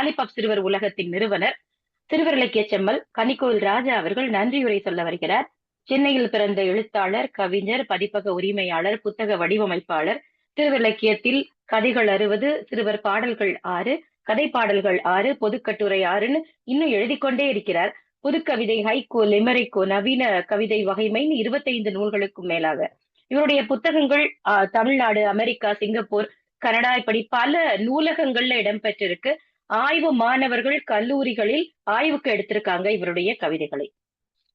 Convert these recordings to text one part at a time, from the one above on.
Lollipop சிறுவர் உலகத்தின் நிறுவனர் சிறுவர் இலக்கிய செம்மல் கனிக்கோயில் ராஜா அவர்கள் நன்றியுரை சொல்ல வருகிறார். சென்னையில் பிறந்த எழுத்தாளர், கவிஞர், பதிப்பக உரிமையாளர், புத்தக வடிவமைப்பாளர், சிறுவர் இலக்கியத்தில் கதைகள் 60, சிறுவர் பாடல்கள் 6, கதை பாடல்கள் 6, பொதுக்கட்டுரை 6ன்னு இன்னும் எழுதி கொண்டே இருக்கிறார். புதுக்கவிதை, ஹைக்கூ, லிமரிக்கோ, நவீன கவிதை வகைமைன்னு 25 நூல்களுக்கும் மேலாக இவருடைய புத்தகங்கள் தமிழ்நாடு, அமெரிக்கா, சிங்கப்பூர், கனடா இப்படி பல நூலகங்கள்ல இடம்பெற்றிருக்கு. ஆய்வு மாணவர்கள் கல்லூரிகளில் ஆய்வுக்கு எடுத்திருக்காங்க இவருடைய கவிதைகளை.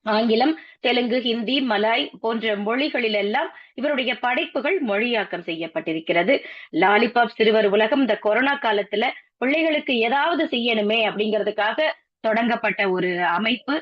ஆங்கிலம், தெலுங்கு, ஹிந்தி, மலாய் போன்ற மொழிகளில் எல்லாம் இவருடைய படைப்புகள் மொழியாக்கம் செய்யப்பட்டிருக்கிறது. லாலிபாப் சிறுவர் உலகம் இந்த கொரோனா காலத்துல பிள்ளைகளுக்கு ஏதாவது செய்யணுமே அப்படிங்கிறதுக்காக தொடங்கப்பட்ட ஒரு அமைப்பு.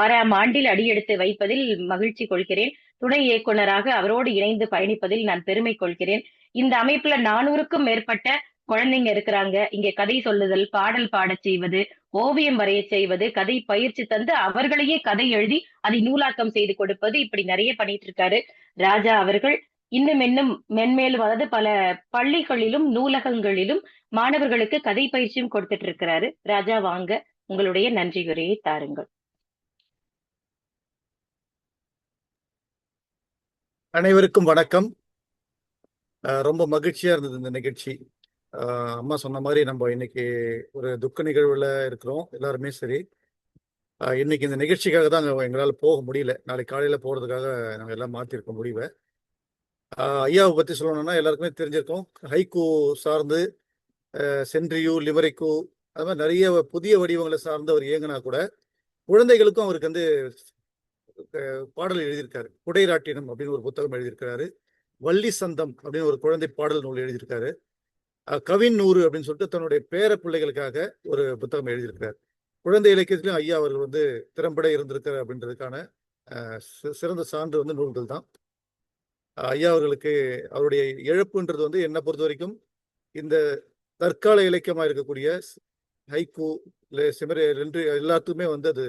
6ஆம் ஆண்டில் அடியெடுத்து வைப்பதில் மகிழ்ச்சி கொள்கிறேன். துணை இயக்குனராக அவரோடு இணைந்து பயணிப்பதில் நான் பெருமை கொள்கிறேன். இந்த அமைப்புல 400க்கும் மேற்பட்ட குழந்தைங்க இருக்கிறாங்க. இங்க கதை சொல்லுதல், பாடல் பாடச் செய்வது, ஓவியம் வரைய செய்வது, கதை பயிற்சி தந்து அவர்களையே கதை எழுதி அதை நூலாக்கம் செய்து கொடுப்பது, இப்படி நிறைய பண்ணிட்டு இருக்காரு ராஜா அவர்கள். இன்னும் மென்மேலும், அதாவது பல பள்ளிகளிலும் நூலகங்களிலும் மாணவர்களுக்கு கதை பயிற்சியும் கொடுத்துட்டு இருக்கிறாரு. ராஜா, வாங்க, உங்களுடைய நன்றி உரையை தாருங்கள். அனைவருக்கும் வணக்கம். ரொம்ப மகிழ்ச்சியா இருந்தது இந்த நிகழ்ச்சி. அம்மா சொன்ன மாதிரி நம்ம இன்னைக்கு ஒரு துக்க நிகழ்வுல இருக்கிறோம் எல்லாருமே. சரி, இன்னைக்கு இந்த நிகழ்ச்சிக்காக தான் எங்களால் போக முடியல. நாளைக்கு காலையில போறதுக்காக நாங்கள் எல்லாம் மாற்றிருக்கோம் முடிவை. ஐயாவை பற்றி சொல்லணும்னா எல்லாருக்குமே தெரிஞ்சிருக்கோம். ஹைக்கூ சார்ந்து சென்ட்ரியூ, லிமரிக்கு, அது மாதிரி நிறைய புதிய வடிவங்களை சார்ந்து அவர் இயங்கினா கூட குழந்தைகளுக்கும் அவருக்கு வந்து பாடல் எழுதியிருக்காரு. குடைராட்டினம் அப்படின்னு ஒரு புத்தகம் எழுதியிருக்கிறாரு. வள்ளி சந்தம் அப்படின்னு ஒரு குழந்தை பாடல் நூல் எழுதியிருக்காரு. கவின் நூறு அப்படின்னு சொல்லிட்டு தன்னுடைய பேர பிள்ளைகளுக்காக ஒரு புத்தகம் எழுதியிருக்கிறார். குழந்தை இலக்கியத்திலும் ஐயா அவர்கள் வந்து திறம்பட இருந்திருக்காரு அப்படின்றதுக்கான சிறந்த சான்று வந்து நூல்கள் தான். ஐயா அவர்களுக்கு அவருடைய இழப்புன்றது வந்து என்னை பொறுத்த வரைக்கும் இந்த தற்கால இலக்கியமா இருக்கக்கூடிய ஹைக்கூ, சிமரே ரெண்டு எல்லாத்துக்குமே வந்து அது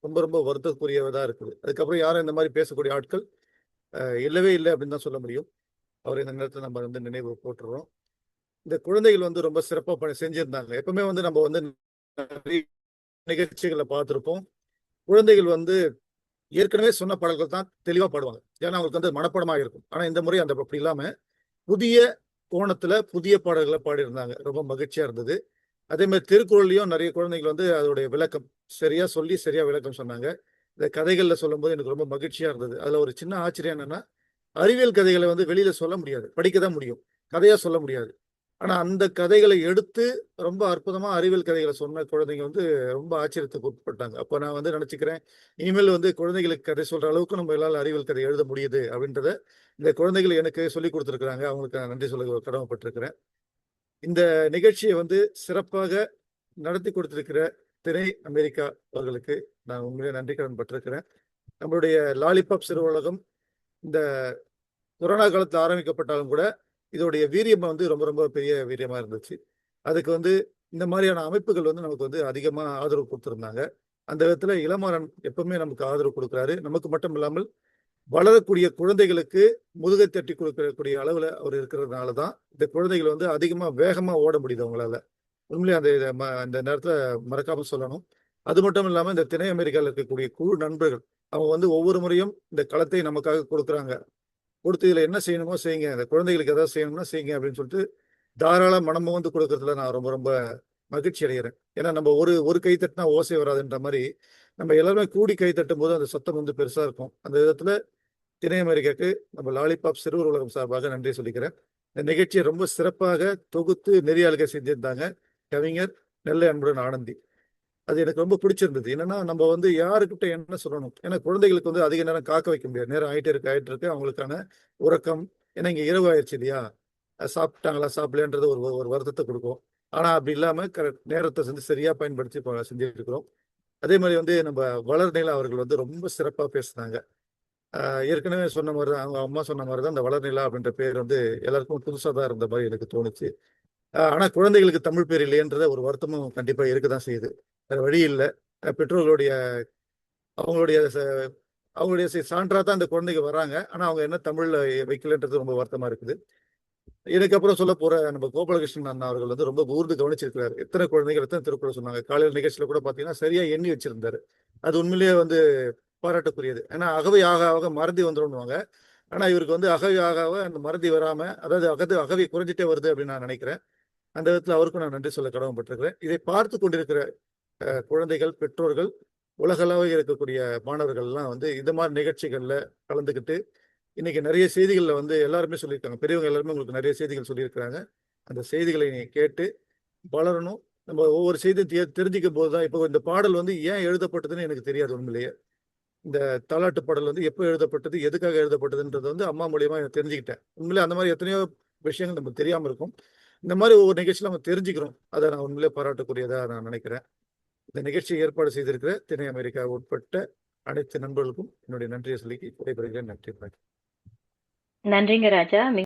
ரொம்ப ரொம்ப வருத்தக்குரியதாக இருக்குது. அதுக்கப்புறம் யாரும் இந்த மாதிரி பேசக்கூடிய ஆட்கள் இல்லவே இல்லை அப்படின்னு தான் சொல்ல முடியும். அவர் இந்த நேரத்தில் நம்ம வந்து நினைவு போட்டுறோம். இந்த குழந்தைகள் வந்து ரொம்ப சிறப்பாக செஞ்சிருந்தாங்க. எப்பவுமே வந்து நம்ம வந்து நிகழ்ச்சிகளை பார்த்துருப்போம். குழந்தைகள் வந்து ஏற்கனவே சொன்ன பாடல்கள் தான் தெளிவாக பாடுவாங்க. ஏன்னா அவங்களுக்கு வந்து மனப்படமாக இருக்கும். ஆனால் இந்த முறை அந்த அப்படி இல்லாமல் புதிய கோணத்துல புதிய பாடல்களை பாடியிருந்தாங்க. ரொம்ப மகிழ்ச்சியா இருந்தது. அதே மாதிரி திருக்குறள்லையும் நிறைய குழந்தைகள் வந்து அதோடைய விளக்கம் சரியா சொல்லி சரியா விளக்கம் சொன்னாங்க. இந்த கதைகள்ல சொல்லும்போது எனக்கு ரொம்ப மகிழ்ச்சியா இருந்தது. அதுல ஒரு சின்ன ஆச்சரியம் என்னன்னா, அறிவியல் கதைகளை வந்து வெளியில சொல்ல முடியாது, படிக்க தான் முடியும், கதையா சொல்ல முடியாது. ஆனா அந்த கதைகளை எடுத்து ரொம்ப அற்புதமா அறிவியல் கதைகளை சொன்ன குழந்தைங்க வந்து ரொம்ப ஆச்சரியத்துக்கு உட்பட்டாங்க. அப்போ நான் வந்து நினைச்சுக்கிறேன், இனிமேல் வந்து குழந்தைகளுக்கு கதை சொல்ற அளவுக்கு நம்ம எல்லாரும் அறிவியல் கதை எழுத முடியுது அப்படின்றத இந்த குழந்தைகள் எனக்கு சொல்லி கொடுத்துருக்குறாங்க. அவங்களுக்கு நான் நன்றி சொல்ல கடமைப்பட்டிருக்கிறேன். இந்த நிகழ்ச்சியை வந்து சிறப்பாக நடத்தி கொடுத்திருக்கிற திரை அமெரிக்கா அவர்களுக்கு நான் உண்மையிலே நன்றி கடன் பட்டிருக்கிறேன். நம்மளுடைய லாலிபாப் சிறு உலகம் இந்த கொரோனா காலத்தில் ஆரம்பிக்கப்பட்டாலும் கூட இதோடைய வீரியம் வந்து ரொம்ப ரொம்ப பெரிய வீரியமா இருந்துச்சு. அதுக்கு வந்து இந்த மாதிரியான அமைப்புகள் வந்து நமக்கு வந்து அதிகமா ஆதரவு கொடுத்துருந்தாங்க. அந்த விதத்துல இளமாறன் எப்பவுமே நமக்கு ஆதரவு கொடுக்குறாரு. நமக்கு மட்டும் இல்லாமல் வளரக்கூடிய குழந்தைகளுக்கு முதுகை தட்டி கொடுக்கக்கூடிய அளவுல அவர் இருக்கிறதுனால தான் இந்த குழந்தைகள் வந்து அதிகமா வேகமா ஓட முடியுது அவங்களால. உண்மையிலே அந்த நேரத்துல மறக்காம சொல்லணும். அது மட்டும் இல்லாம இந்த திணை அமெரிக்காவில் இருக்கக்கூடிய குழு நண்பர்கள் அவங்க வந்து ஒவ்வொரு முறையும் இந்த களத்தை நமக்காக கொடுக்குறாங்க. கொடுத்து இதில் என்ன செய்யணுமோ செய்யுங்க, இந்த குழந்தைகளுக்கு எதாவது செய்யணும்னா செய்யுங்க அப்படின்னு சொல்லிட்டு தாராள மனமும் வந்து கொடுக்கறதுல நான் ரொம்ப ரொம்ப மகிழ்ச்சி அடைகிறேன். ஏன்னா நம்ம ஒரு ஒரு கை தட்டினா ஓசை வராதுன்ற மாதிரி நம்ம எல்லாருமே கூடி கை தட்டும் போது அந்த சத்தம் வந்து பெருசா இருக்கும். அந்த விதத்துல திணை அமெரிக்காவுக்கு நம்ம லாலிபாப் சிறுவர் உலகம் சார்பாக நன்றி சொல்லிக்கிறேன். இந்த நிகழ்ச்சியை ரொம்ப சிறப்பாக தொகுத்து நெறியாளுகை செஞ்சிருந்தாங்க கவிஞர் நெல்லை அன்புடன் ஆனந்தி. அது எனக்கு ரொம்ப பிடிச்சிருந்தது. என்னன்னா நம்ம வந்து யாருக்கிட்ட என்ன சொல்லணும், ஏன்னா குழந்தைகளுக்கு வந்து அதிக நேரம் காக்க வைக்க முடியாது. நேரம் ஆயிட்டு இருக்கு அவங்களுக்கான உறக்கம். ஏன்னா இங்க இரவு ஆயிடுச்சு இல்லையா, சாப்பிட்டாங்களா சாப்பிடலன்றது ஒரு ஒரு வருத்தத்தை கொடுக்கும். ஆனா அப்படி இல்லாம நேரத்தை வந்து சரியா பயன்படுத்தி செஞ்சுட்டு இருக்கிறோம். அதே மாதிரி வந்து நம்ம வளர்நிலா அவர்கள் வந்து ரொம்ப சிறப்பா பேசுனாங்க. ஏற்கனவே சொன்ன மாதிரி தான், அவங்க அம்மா சொன்ன மாதிரி தான், இந்த வளர்நிலா அப்படின்ற பேர் வந்து எல்லாருக்கும் புதுசாக தான் இருந்த மாதிரி எனக்கு தோணுச்சு. ஆனா குழந்தைகளுக்கு தமிழ் பேர் இல்லையன்றத ஒரு வருத்தமும் கண்டிப்பா இருக்கதான் செய்யுது. வேற வழி இல்லை. பெற்றோர்களுடைய அவங்களுடைய அவங்களுடைய சான்றா தான் இந்த குழந்தைங்க வராங்க. ஆனா அவங்க என்ன தமிழ்ல வைக்கலன்றது ரொம்ப வருத்தமா இருக்குது. இதுக்கப்புறம் சொல்ல போற நம்ம கோபாலகிருஷ்ணன் அண்ணா அவர்கள் வந்து ரொம்ப கூர்ந்து கவனிச்சிருக்கிறாரு. எத்தனை குழந்தைகள், எத்தனை திருக்குறள் சொன்னாங்க. காலையில் நிகழ்ச்சியில கூட பார்த்தீங்கன்னா, சரியா எண்ணி வச்சிருந்தாரு. அது உண்மையிலேயே வந்து பாராட்டக்குரியது. ஏன்னா அகவை ஆக ஆக மறதி வந்துரும்னுவாங்க. ஆனா இவருக்கு வந்து அகவை ஆக ஆக அந்த மறதி வராம, அதாவது அகவை குறைஞ்சிட்டே வருது அப்படின்னு நான் நினைக்கிறேன். அந்த விதத்துல அவருக்கும் நான் நன்றி சொல்ல கடமைப்பட்டிருக்கிறேன். இதை பார்த்து கொண்டிருக்கிற குழந்தைகள், பெற்றோர்கள், உலகளவில் இருக்கக்கூடிய மாணவர்கள் எல்லாம் வந்து இந்த மாதிரி நிகழ்ச்சிகள்ல கலந்துக்கிட்டு இன்னைக்கு நிறைய செய்திகள்ல வந்து எல்லாருமே சொல்லியிருக்காங்க. பெரியவங்க எல்லாருமே உங்களுக்கு நிறைய செய்திகள் சொல்லியிருக்கிறாங்க. அந்த செய்திகளை நீங்க கேட்டு வளரணும். நம்ம ஒவ்வொரு செய்தியும் தெரிஞ்சுக்கும் போது தான் இப்போ இந்த பாடல் வந்து ஏன் எழுதப்பட்டதுன்னு எனக்கு தெரியாது உண்மையிலேயே. இந்த தாலாட்டு பாடல் வந்து எப்போ எழுதப்பட்டது, எதுக்காக எழுதப்பட்டதுன்றது வந்து அம்மா மூலியமா தெரிஞ்சுக்கிட்டேன். உண்மையிலே அந்த மாதிரி எத்தனையோ விஷயங்கள் நமக்கு தெரியாம இருக்கும். இந்த மாதிரி ஒவ்வொரு நிகழ்ச்சியில நம்ம தெரிஞ்சுக்கிறோம். அதை நான் உண்மையிலே பாராட்டக்கூடியதா நான் நினைக்கிறேன். இந்த நிகழ்ச்சியை ஏற்பாடு செய்திருக்கிற தென் அமெரிக்கா உட்பட்ட அனைத்து நண்பர்களுக்கும் என்னுடைய நன்றியை சொல்லி விடைபெறுகிறேன். நன்றி. நன்றிங்க ராஜா.